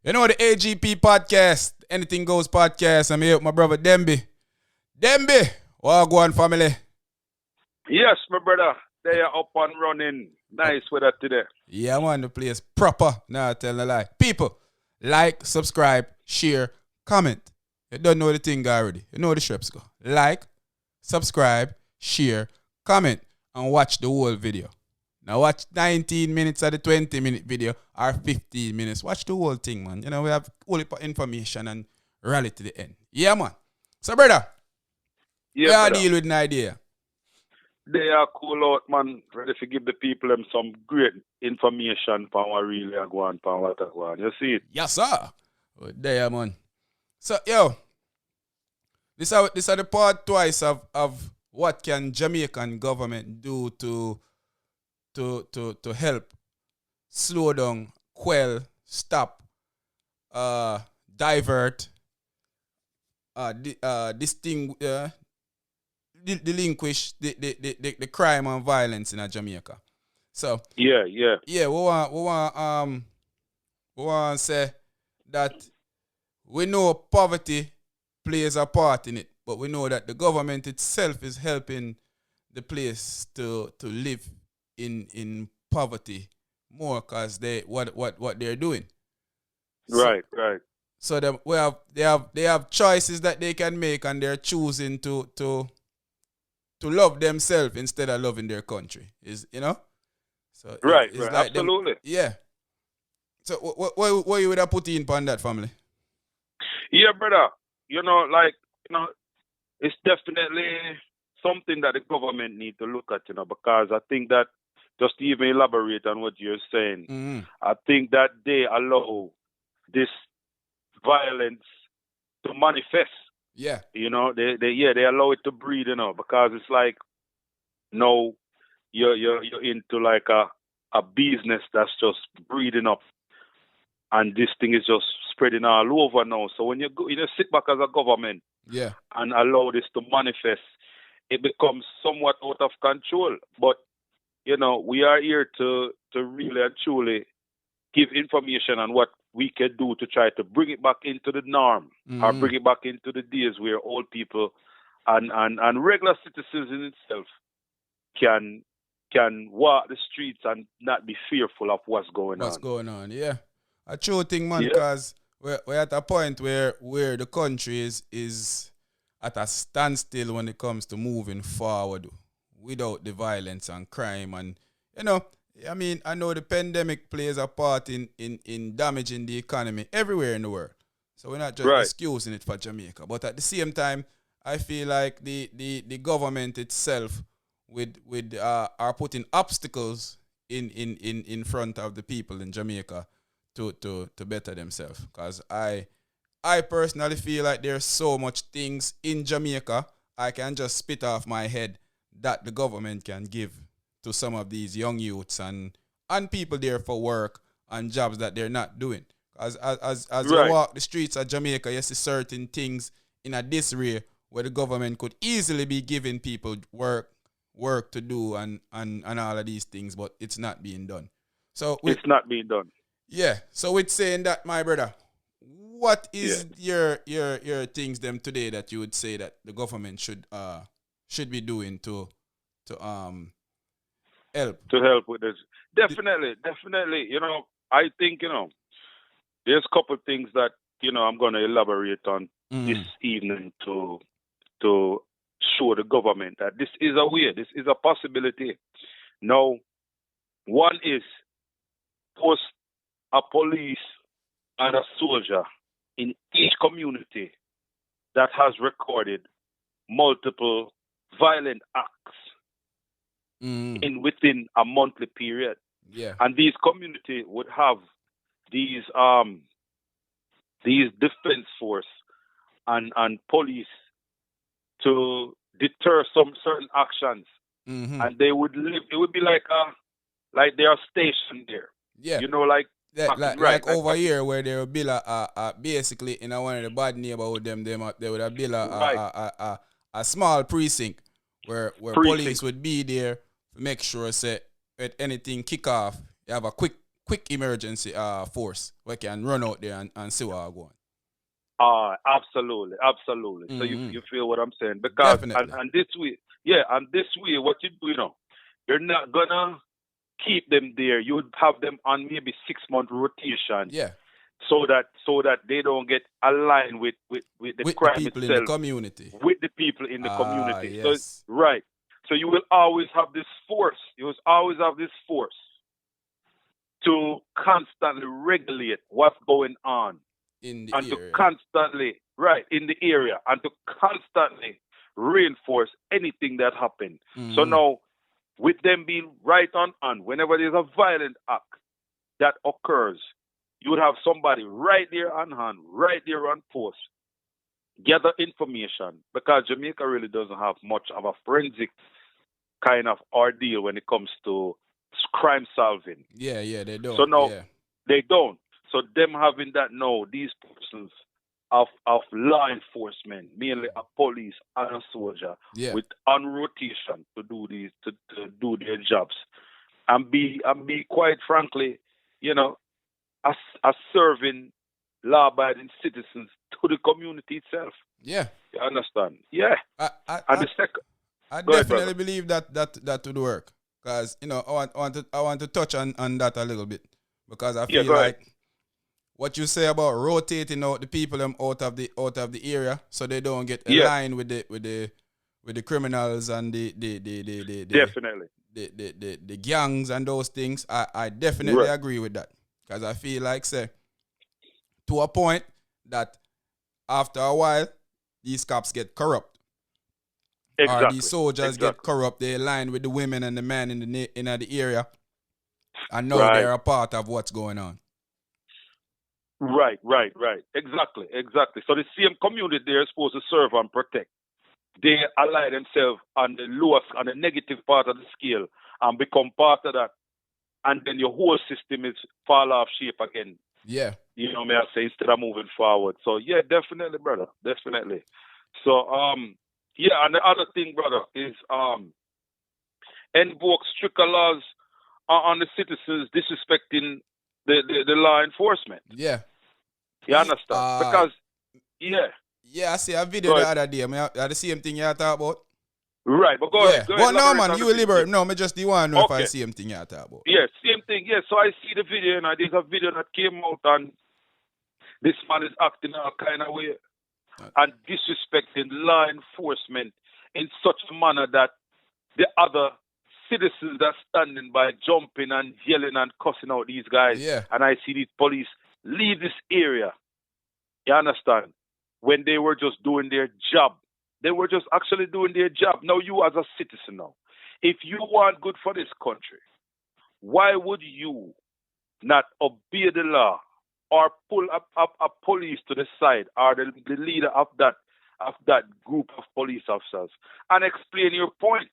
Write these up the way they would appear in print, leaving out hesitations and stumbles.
You know the AGP podcast, Anything Goes podcast. I'm here with my brother Demby. Demby, Wagwan family. Yes, my brother. They are up and running. Nice weather today. Yeah, I'm on the place proper. Nah, tell a lie. People, like, subscribe, share, comment. You don't know the thing already. You know the strips go. Like, subscribe, share, comment, and watch the whole video. Now watch 19 minutes of the 20-minute video or 15 minutes. Watch the whole thing, man. You know, we have all the information and rally to the end. Yeah, man. So, brother, we Yeah, are brother. deal with an idea. They are cool out, man. Ready to give the people them some great information for what really are going on, what are going. You see it? Yes, sir. Oh, there, man. So, yo, this are the part twice of what can Jamaican government do to help slow down, quell, stop, divert, delinquish the crime and violence in Jamaica. So Yeah. we want to say that we know poverty plays a part in it, but we know that the government itself is helping the place to live in poverty more because they what they're doing. Right. So they have choices that they can make, and they're choosing to love themselves instead of loving their country. Is So Right. it's like Absolutely. yeah. So what you would have put in on that family? Yeah, brother. It's definitely something that the government need to look at, because I think that, just to even elaborate on what you're saying, Mm-hmm. I think that they allow this violence to manifest. Yeah. They allow it to breed, because it's like, no, you're into like a business that's just breeding up, and this thing is just spreading all over now. So when you sit back as a government Yeah. and allow this to manifest, it becomes somewhat out of control. But we are here to really and truly give information on what we can do to try to bring it back into the norm, or bring it back into the days where old people and regular citizens in itself can walk the streets and not be fearful of what's going What's on. going on? Yeah. A true thing, man, Yeah. because we're at a point where the country is at a standstill when it comes to moving forward without the violence and crime. And I know the pandemic plays a part in damaging the economy everywhere in the world. So we're not just Right. excusing it for Jamaica. But at the same time, I feel like the government itself are putting obstacles in front of the people in Jamaica to better themselves. Because I personally feel like there's so much things in Jamaica I can just spit off my head that the government can give to some of these young youths and people there for work and jobs that they're not doing. As Right. you walk the streets of Jamaica, you see certain things in a disarray where the government could easily be giving people work to do and all of these things, but it's not being done. So It's not being done. yeah. So with saying that, my brother, what is your things them today that you would say that the government should be doing to help? To help with this. Definitely. I think, there's a couple of things that, I'm going to elaborate on this evening to show the government that this is a way, this is a possibility. Now, one is post a police and a soldier in each community that has recorded multiple violent acts within a monthly period. Yeah. And these communities would have these defense force and police to deter some certain actions. And they would live, it would be like they are stationed there. Yeah. Like over here where they would build a basically in one of the bad neighborhood they would have built a small precinct where police would be there to make sure say if anything kick off, you have a quick quick emergency force we can run out there and see what going. Absolutely, absolutely. So you feel what I'm saying? Because Definitely. and this way, and this way, what you do, you're not gonna keep them there. You would have them on maybe 6-month rotation. Yeah. So that they don't get aligned with the crime people itself, in the community. with the people in the community. Yes. So right. So you will always have this force. You will always have this force to constantly regulate what's going on in the and area. to constantly in the area and to constantly reinforce anything that happened. So now, with them being right on, whenever there's a violent act that occurs, you would have somebody right there on hand, right there on post, gather information, because Jamaica really doesn't have much of a forensic kind of ordeal when it comes to crime solving. Yeah, they don't. So now, they don't. So them having that now, these persons of law enforcement, mainly a police and a soldier, with on rotation to do these to do their jobs, and be quite frankly, as serving law-abiding citizens to the community itself. Yeah, you understand? Yeah. I definitely believe that would work, because I want to touch on that a little bit, because I feel like what you say about rotating out the people them out of the area so they don't get aligned with the criminals and the definitely the gangs and those things. I definitely agree with that, because I feel like, say, to a point that after a while these cops get corrupt. Exactly. Or these soldiers get corrupt. They align with the women and the men in the area, and now they're a part of what's going on. Right. Exactly. So the same community they're supposed to serve and protect, they ally themselves on the lowest, on the negative part of the scale, and become part of that, and then your whole system is fall off shape again. Yeah. You know me I say, instead of moving forward. So yeah, definitely, brother. Definitely. So and the other thing, brother, is invoke stricter laws on the citizens disrespecting the law enforcement. Yeah. You understand? Because I see a video the other day. The same thing you talk about. Right, but go ahead. But no, man, you will liberate. No, me just want to know if I see same thing you talk about. Yeah, same thing. Yeah, so I see the video, and there's a video that came out, and this man is acting all kind of way and disrespecting law enforcement in such a manner that the other citizens that are standing by jumping and yelling and cussing out these guys. Yeah. And I see these police leave this area. You understand? When they were just doing their job. They were just actually doing their job. Now, you as a citizen now, if you want good for this country, why would you not obey the law or pull up a police to the side, or the leader of that group of police officers, and explain your point?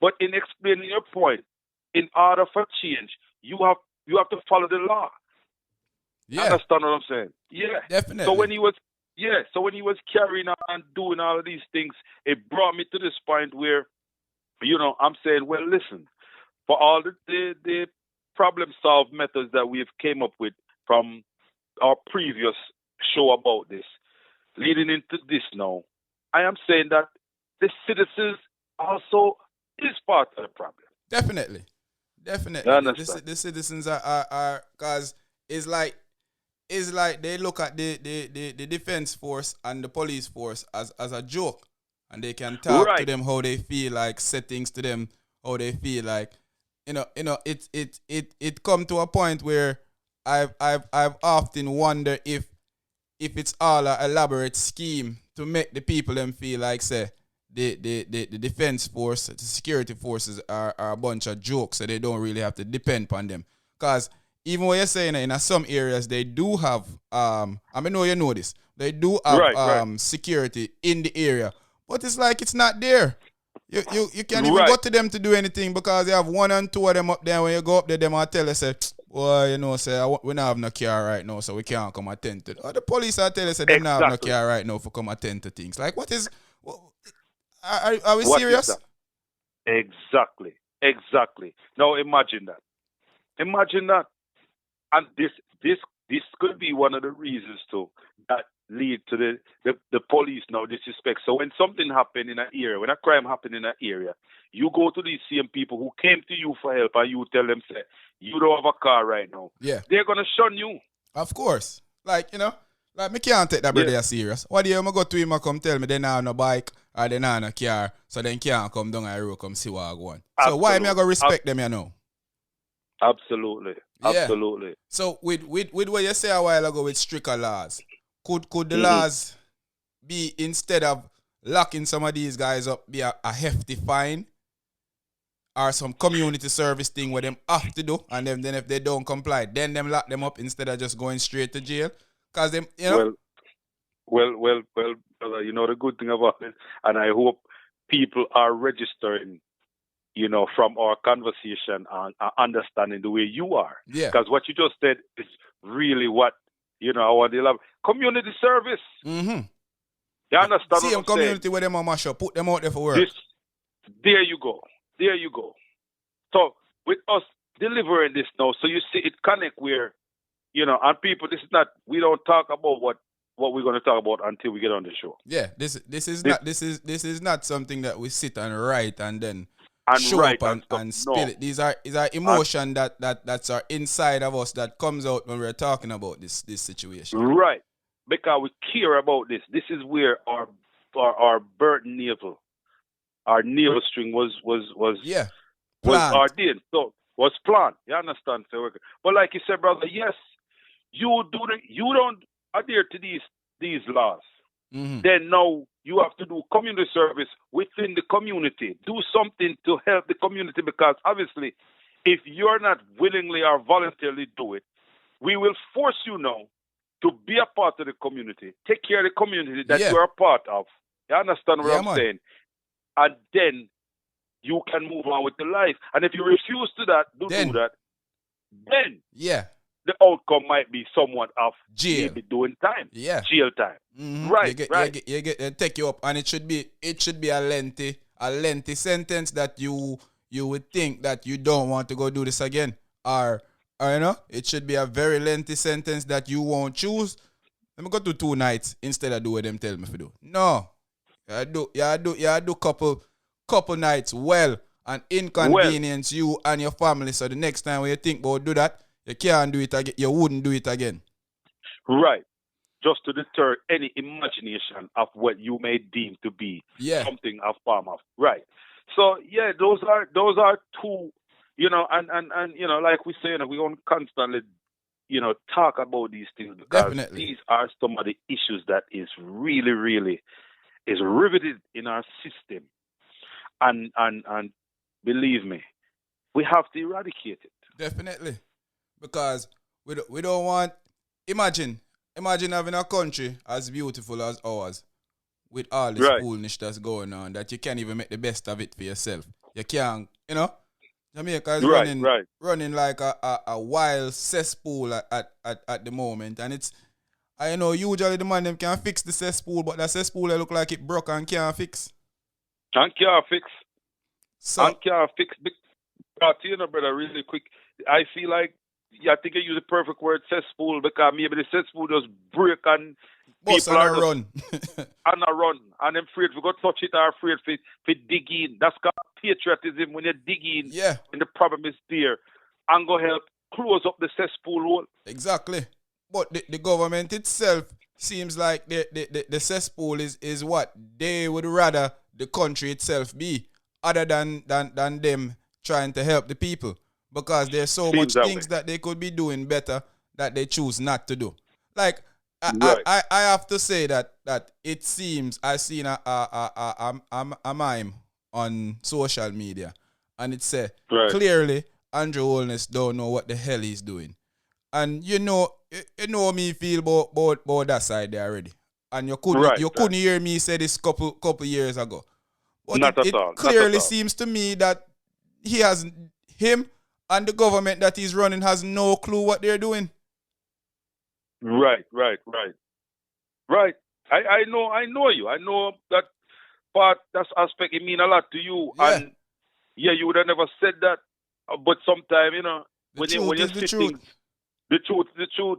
But in explaining your point, in order for change, you have to follow the law. Yeah. Understand what I'm saying? Yeah. Definitely. So when he was carrying on and doing all of these things, it brought me to this point where, I'm saying, well, listen, for all the problem-solved methods that we've came up with from our previous show about this, leading into this now, I am saying that the citizens also is part of the problem. Definitely. The citizens are, because it's like they look at the defense force and the police force as a joke, and they can talk to them how they feel like, say things to them how they feel like. It come to a point where I've often wondered if it's all an elaborate scheme to make the people them feel like, say, the defense force, the security forces are a bunch of jokes, so they don't really have to depend on them. Because even what you're saying, in some areas they do have I know you know this, they do have security in the area, but it's like it's not there. You can't even go to them to do anything, because they have one and two of them up there. When you go up there, them will tell you, say, well, say, we don't have no car right now, so we can't come attend to it. Or the police will tell you, say, they don't have no car right now for come attend to things. Like, what is... Are we serious? Exactly. Now imagine that. And this could be one of the reasons too that lead to the police now disrespect. So when something happened in an area, when a crime happened in an area, you go to these same people who came to you for help and you tell them, say, you don't have a car right now. Yeah. They're gonna shun you. Of course. Like, like me can't take that brother serious. What do you go to him and come tell me they not on a bike or they not on a car, so then can't come down the road come see what I go on. So why me I go respect them, Absolutely. Yeah. Absolutely. So with what you say a while ago with stricter laws, could the laws be, instead of locking some of these guys up, be a hefty fine or some community service thing where them have to do, and then if they don't comply, then them lock them up instead of just going straight to jail? Because them, Well, brother, the good thing about it, and I hope people are registering, from our conversation and understanding the way you are. Yeah. Because what you just said is really what, I want to love. Community service. Mm-hmm. You understand See what I'm community saying? where them on mash up, put them out there for work. There you go. So with us delivering this now, so you see it connect where, and people, this is not, we don't talk about what we're going to talk about until we get on the show. Yeah, this is not something that we sit and write and then show up and spill it. These are emotion that's our inside of us that comes out when we're talking about this situation. Right. Because we care about this. This is where our burden navel, our navel string was ordained. So was planned. You understand? So, but like you said, brother, yes, you don't adhere to these laws. Mm-hmm. Then now you have to do community service within the community. Do something to help the community, because obviously, if you're not willingly or voluntarily do it, we will force you now to be a part of the community, take care of the community that you're a part of. You understand what I'm saying? And then you can move on with the life. And if you refuse to do that, then the outcome might be somewhat of jail, maybe doing time, jail time. Mm-hmm. Right. You get take you up, and it should be a lengthy sentence that you would think that you don't want to go do this again, or it should be a very lengthy sentence that you won't choose. Let me go to 2 nights instead of do what them tell me to do. No, you do couple nights and inconvenience you and your family. So the next time when you think about do that, you can't do it again. You wouldn't do it again. Right. Just to deter any imagination of what you may deem to be something of form of. Right. So those are two, and like we say, we don't constantly, talk about these things, because these are some of the issues that is really, really is riveted in our system. And believe me, we have to eradicate it. Definitely. Because we don't want, imagine having a country as beautiful as ours with all this foolishness that's going on, that you can't even make the best of it for yourself. You can't, Jamaica is running like a wild cesspool at the moment, and it's, I know usually the man them can fix the cesspool, but the cesspool look like it broke and can't fix. And can't fix. So, and can't fix. Brother, really quick, I feel like, I think I use the perfect word, cesspool, because maybe the cesspool just break and people are run. And a run. And I'm afraid we go touch it, or afraid for dig in. That's called patriotism, when you dig in. Yeah. And the problem is there. And go help close up the cesspool hole. Exactly. But the government itself seems like the cesspool is what they would rather the country itself be, other than them trying to help the people. Because there's so much things that they could be doing better that they choose not to do. Like, I have to say that it seems I've seen a mime on social media, and it said clearly Andrew Holness don't know what the hell he's doing. And you know me feel about that side there already. And you couldn't hear me say this couple years ago. But it clearly seems to me that him and the government that he's running has no clue what they're doing. Right. I know you. I know that part, that aspect, it mean a lot to you. Yeah. And you would have never said that. But sometimes, when you the see truth. things, The truth.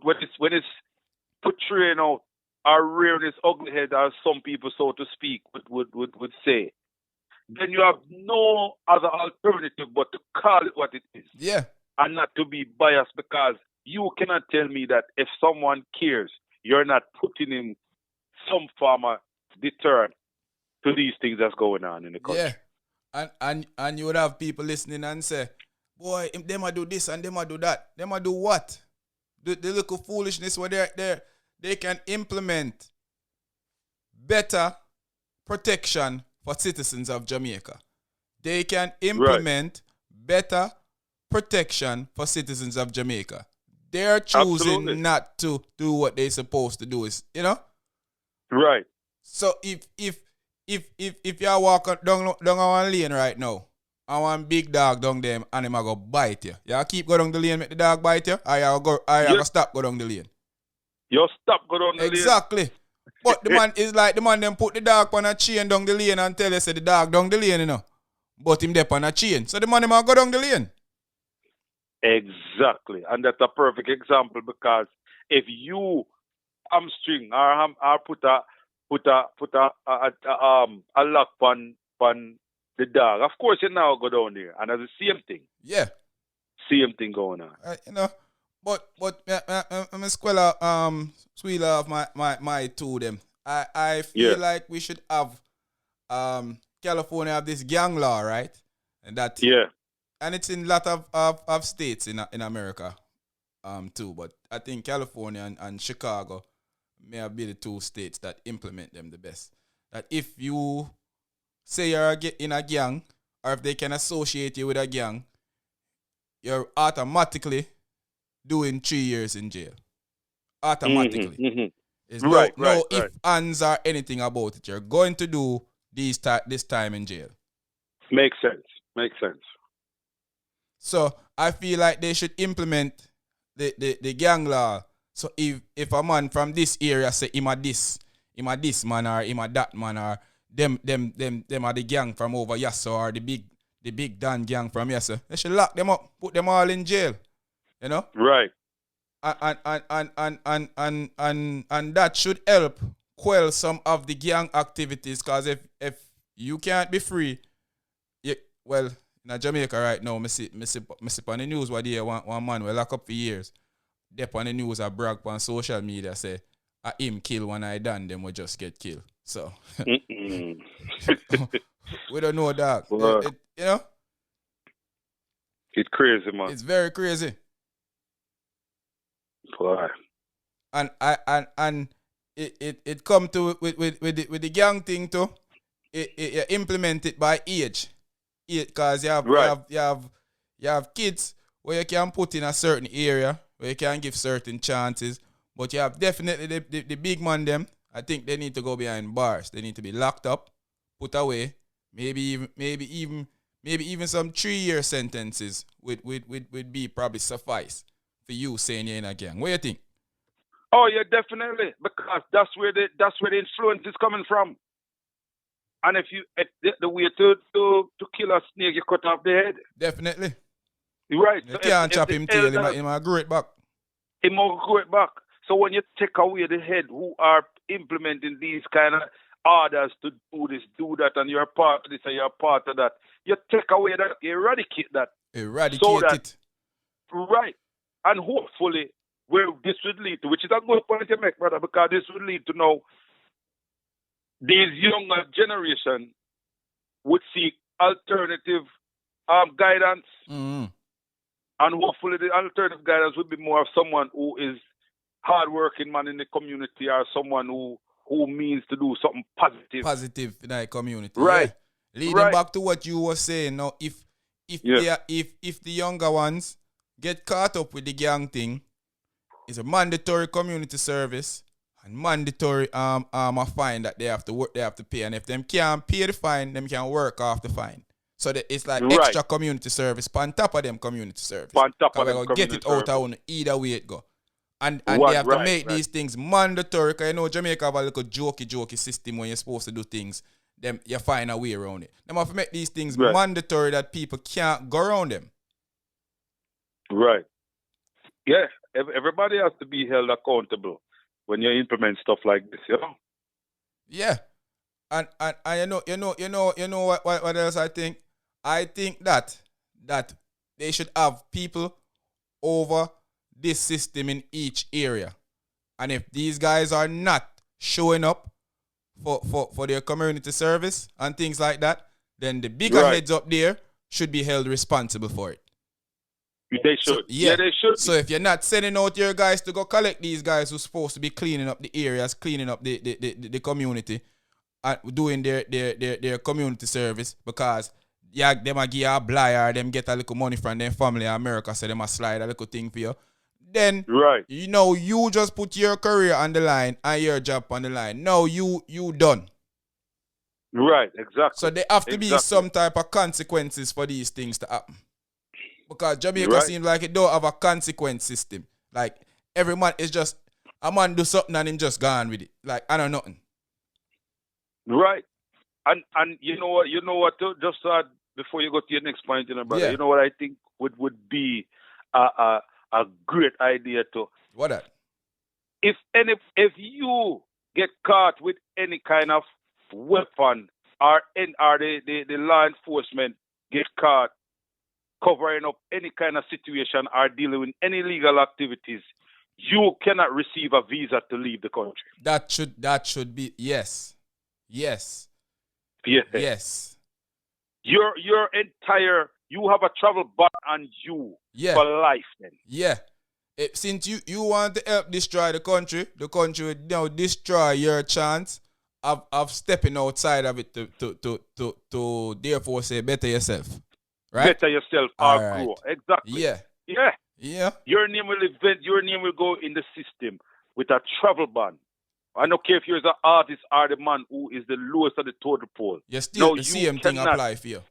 When it's portraying out or rearing its ugly head, as some people, so to speak, would say, then you have no other alternative but to call it what it is. Yeah. And not to be biased, because you cannot tell me that if someone cares, you're not putting in some form of deterrent to these things that's going on in the country. Yeah. And you would have people listening and say, boy, them a do this and them a do that. Them a do what? The little foolishness where they can implement better protection for citizens of Jamaica. They can implement better protection for citizens of Jamaica. They're choosing not to do what they're supposed to do, is, you know? Right. So if you walk down one lane right now, and one big dog down there and him a go bite you, you keep go down the lane make the dog bite you, or you go stop go down the lane? You stop go down the lane. Exactly. But the man is like the man them put the dog on a chain down the lane and tell you say the dog down the lane, you know. But him there on a chain. So the man him a go down the lane. Exactly. And that's a perfect example, because if you hamstring or put a lock on the dog, of course you now go down there, and it's the same thing. Yeah. Same thing going on. You know, but I'm a squealer squealer of my two them. I feel like we should have California have this gang law, right? And that and it's in a lot of states in America too, but I think California and Chicago may be the two states that implement them the best. That if you say you're in a gang, or if they can associate you with a gang, you're automatically doing 3 years in jail. Automatically. Mm-hmm. There's no ifs, ands, or anything about it. You're going to do this time in jail. Makes sense. So I feel like they should implement the gang law. So if a man from this area say him a this man, or him a that man, or them are the gang from over Yasso, or the big Dan gang from Yasso, they should lock them up, put them all in jail. You know? Right. And that should help quell some of the gang activities, because if you can't be free, well, in Jamaica right now, I see on the news what they one man will lock up for years. They on the news a brag on social media say him kill when I done, them will just get killed. So we don't know that. You know? It's crazy, man. It's very crazy. Boy. And it come to with the gang thing too. You implement it by age. Because you have kids where you can put in a certain area where you can give certain chances, but you have definitely the big man them. I think they need to go behind bars. They need to be locked up, put away. Maybe even some 3-year sentences would be probably suffice for you saying you're in a gang. What do you think? Oh yeah, definitely, because that's where the influence is coming from. And if the way to kill a snake, you cut off the head. Definitely. Right. You can't chop him tail, he might grow it back. He might grow it back. So when you take away the head who are implementing these kind of orders to do this, do that, and you're part of this and you're part of that, you take away that, you eradicate that. It. Right. And hopefully, where this would lead to, which is a good point you make, brother, because this would lead to now these younger generation would seek alternative guidance. Mm-hmm. And hopefully the alternative guidance would be more of someone who is hardworking man in the community, or someone who means to do something positive. Positive in the community. Right. Yeah. Leading back to what you were saying now, if the younger ones get caught up with the gang thing, it's a mandatory community service and mandatory a fine that they have to pay. And if them can't pay the fine, them can work off the fine. So that it's like extra community service on top of them community service. On top of them get it out of either way it go. And they have to make these things mandatory, because you know Jamaica have a little jokey system when you're supposed to do things. Them you find a way around it. Them have to make these things mandatory that people can't go around them. Right. Yeah, everybody has to be held accountable when you implement stuff like this, you know? Yeah. And what else I think? I think that they should have people over this system in each area. And if these guys are not showing up for their community service and things like that, then the bigger Right. heads up there should be held responsible for it. They should. So, yeah, they should. So if you're not sending out your guys to go collect these guys who's supposed to be cleaning up the areas, cleaning up the community, and doing their community service, because yeah, them a give a blight or them get a little money from them family in America, so them a slide a little thing for you. Then Right. You just put your career on the line and your job on the line. No, you done. Right, exactly. So there have to be some type of consequences for these things to happen. Because Jamaica seems like it don't have a consequence system. Like every man is just a man do something and him just gone with it. Like I don't know nothing. Right. And you know what just before you go to your next point, brother, Yeah. you know what I think would be a great idea to What that? if you get caught with any kind of weapon or the law enforcement get caught covering up any kind of situation or dealing with any legal activities, you cannot receive a visa to leave the country. That should be yes. Yes. Yeah. Yes. You have a travel ban on you for life then. Yeah. Since you want to help destroy the country will now destroy your chance of stepping outside of it to therefore say better yourself. Right? Better yourself or grow. Exactly. Yeah. Yeah. Yeah. Your name will go in the system with a travel ban. I don't care if you're the artist or the man who is the lowest of the total pole. The same thing apply for you.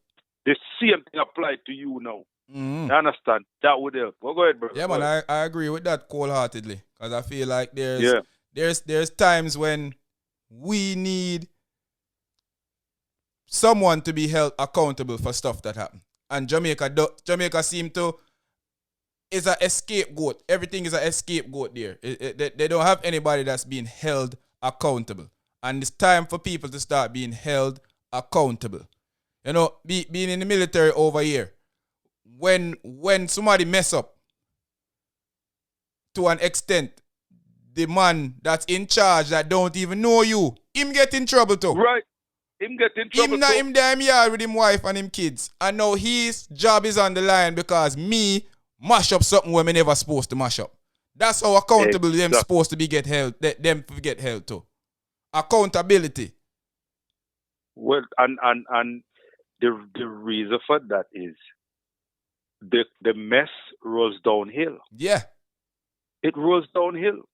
The same thing apply to you now. Mm-hmm. You understand? That would help. Well, go ahead, bro. Yeah, man, I agree with that wholeheartedly. Because I feel like there's times when we need someone to be held accountable for stuff that happen. And Jamaica seem to is a scapegoat. Everything is a scapegoat there. They don't have anybody that's being held accountable. And it's time for people to start being held accountable. You know, being in the military over here, when somebody mess up, to an extent, the man that's in charge that don't even know you, him get in trouble too. Right. Him get in trouble too. Him there, him yard with him wife and him kids. And now his job is on the line because me mash up something where me never supposed to mash up. That's how accountable them supposed to be get held to. Accountability. Well, and the reason for that is the mess rolls downhill. Yeah. It rolls downhill.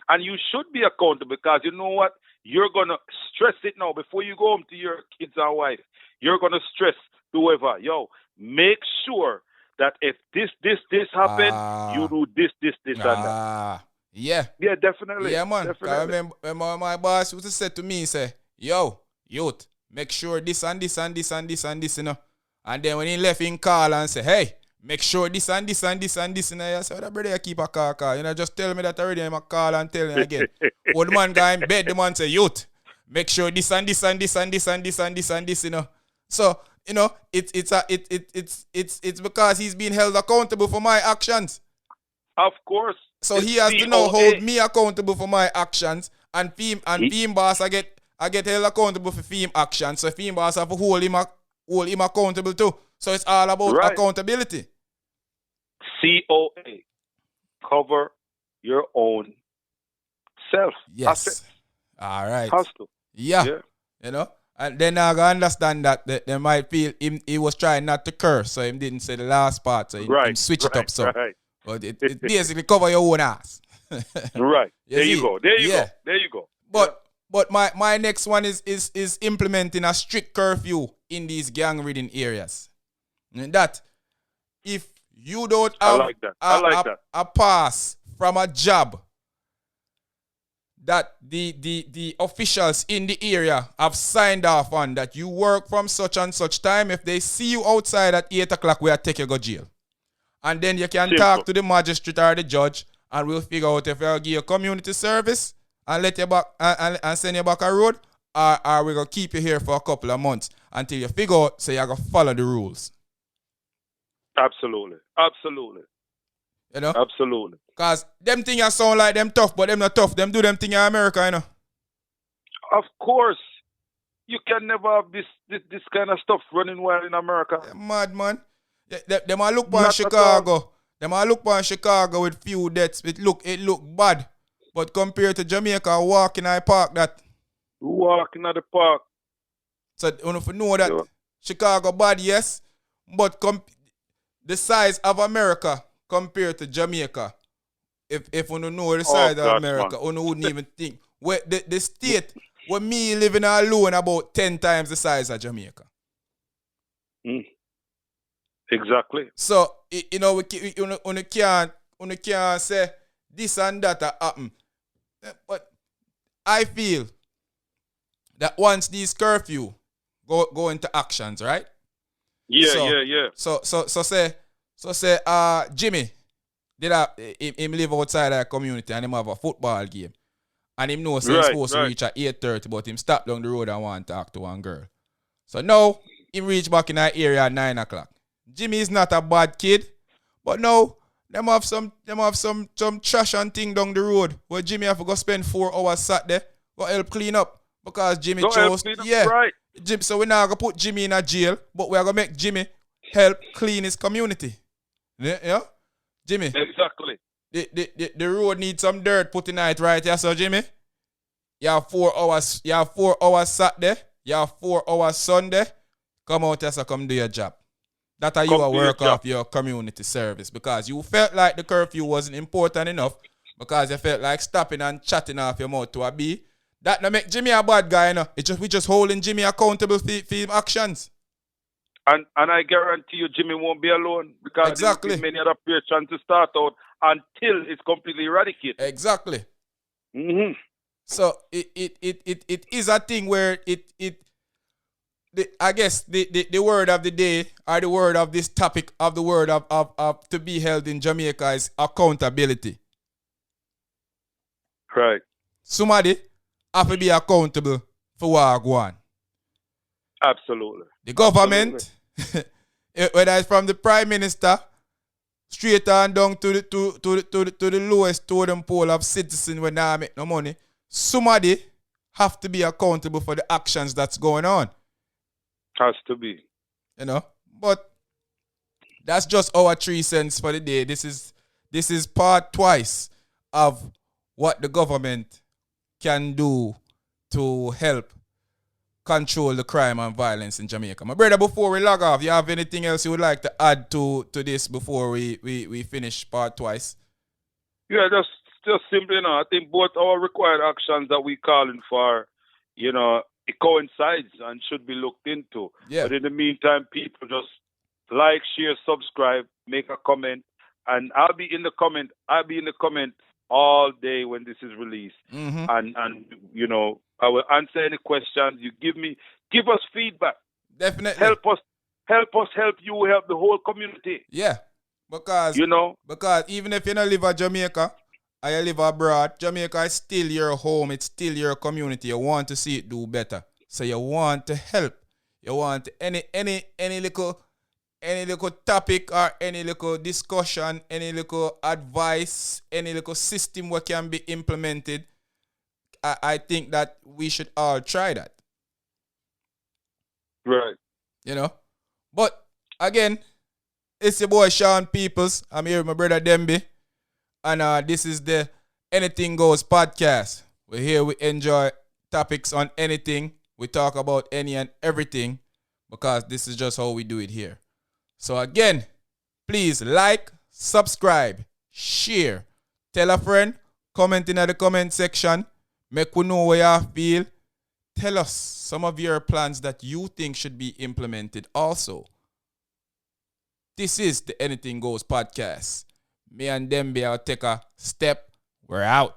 And you should be accountable because you know what? You're going to stress it now before you go home to your kids and wife. You're going to stress whoever. Make sure that if this happen, you do this, and that. Yeah. Yeah, definitely. Yeah, man. Definitely. I remember my boss used to say to me, yo, youth, make sure this and this and this and this and this, you know. And then when he left, he call and say, hey, make sure this and this and this and this. And I said, brother, you keep a call. You know, just tell me that already. I'm a call and tell me again. Old man guy in bed, the man say, youth, make sure this and this and this and this and this and this and this, you know. So, you know, it's because he's being held accountable for my actions. Of course. So he has to now hold me accountable for my actions, and Fim boss I get held accountable for Fim actions. So Fim boss have to hold him accountable too. So it's all about accountability. COA. Cover your own self. Yes. All right. Hustle. Yeah. You know? And then I understand that they might feel he was trying not to curse, so he didn't say the last part, so he switch it up so. Right. But it basically cover your own ass. Right. There you go. There you go. But my next one is implementing a strict curfew in these gang-ridden areas. And that if you don't have a pass from a job that the officials in the area have signed off on, that you work from such and such time, if they see you outside at 8 o'clock, we'll take you go jail. And then you can Simple. talk to the magistrate or the judge, and we'll figure out if we'll give you community service and let you back and send you back a road, or we're gonna keep you here for a couple of months until you figure out so you're gonna follow the rules. Absolutely. You know? Absolutely. Cause them things sound like them tough, but them not tough. Them do them thing in America, you know. Of course. You can never have this kind of stuff running wild in America. Yeah, mad man. Them a look on Chicago. Them a look on Chicago with few deaths. It look bad. But compared to Jamaica, walking I park that. Walking at the park. So if you know that Chicago bad, yes. But the size of America compared to Jamaica, if you know the size of America, you wouldn't even think. Where the state where me living alone about 10 times the size of Jamaica. Exactly. So you know we can't say this and that happen. But I feel that once these curfew go into actions, right? Yeah. So say Jimmy him live outside our community and him have a football game. And him know he's supposed to reach at 8:30, but him stop down the road and want to talk to one girl. So now him reach back in that area at 9 o'clock. Jimmy is not a bad kid, but now them have some trash and thing down the road where Jimmy have to go spend 4 hours sat there, go help clean up because Jimmy chose. Yeah. Right. So we're not gonna put Jimmy in a jail, but we're gonna make Jimmy help clean his community. Yeah? Jimmy. Exactly. The road needs some dirt put in it right here, so Jimmy. You have 4 hours. You have 4 hours Saturday. You have 4 hours Sunday. Come out here, so come do your job. That's how you work off your community service because you felt like the curfew wasn't important enough because you felt like stopping and chatting off your mouth to a bee. That don't make Jimmy a bad guy, you know. We just holding Jimmy accountable for his actions. And I guarantee you Jimmy won't be alone because exactly. there will be many other players trying to start out until it's completely eradicated. Exactly. Mm-hmm. So it is a thing where I guess the word of the day or the word of this topic of the word of to be held in Jamaica is accountability. Right. Somebody have to be accountable for what go on. Absolutely. The government, whether it's from the Prime Minister, straight on down to the lowest totem pole of citizens when they make no money, somebody have to be accountable for the actions that's going on. Has to be. You know? But that's just our 3 cents for the day. This is part twice of what the government can do to help control the crime and violence in Jamaica. My brother, before we log off, you have anything else you would like to add to this before we finish part twice? Yeah, just simply, I think both our required actions that we calling for, it coincides and should be looked into. Yeah. But in the meantime, people just like, share, subscribe, make a comment, and I'll be in the comment all day when this is released. Mm-hmm. And I will answer any questions you give us feedback. Definitely. Help us help you, help the whole community. Yeah. Because even if you don't live in Jamaica or you live abroad, Jamaica is still your home, it's still your community. You want to see it do better. So you want to help. You want any little topic or any little discussion, any little advice, any little system what can be implemented. I think that we should all try that. Right. But again, it's your boy Sean Peoples. I'm here with my brother Demby. And this is the Anything Goes podcast. We're here, we enjoy topics on anything. We talk about any and everything because this is just how we do it here. So again, please like, subscribe, share, tell a friend, comment in the comment section. Make we know where you feel. Tell us some of your plans that you think should be implemented also. This is the Anything Goes podcast. Me and Demby, I'll take a step. We're out.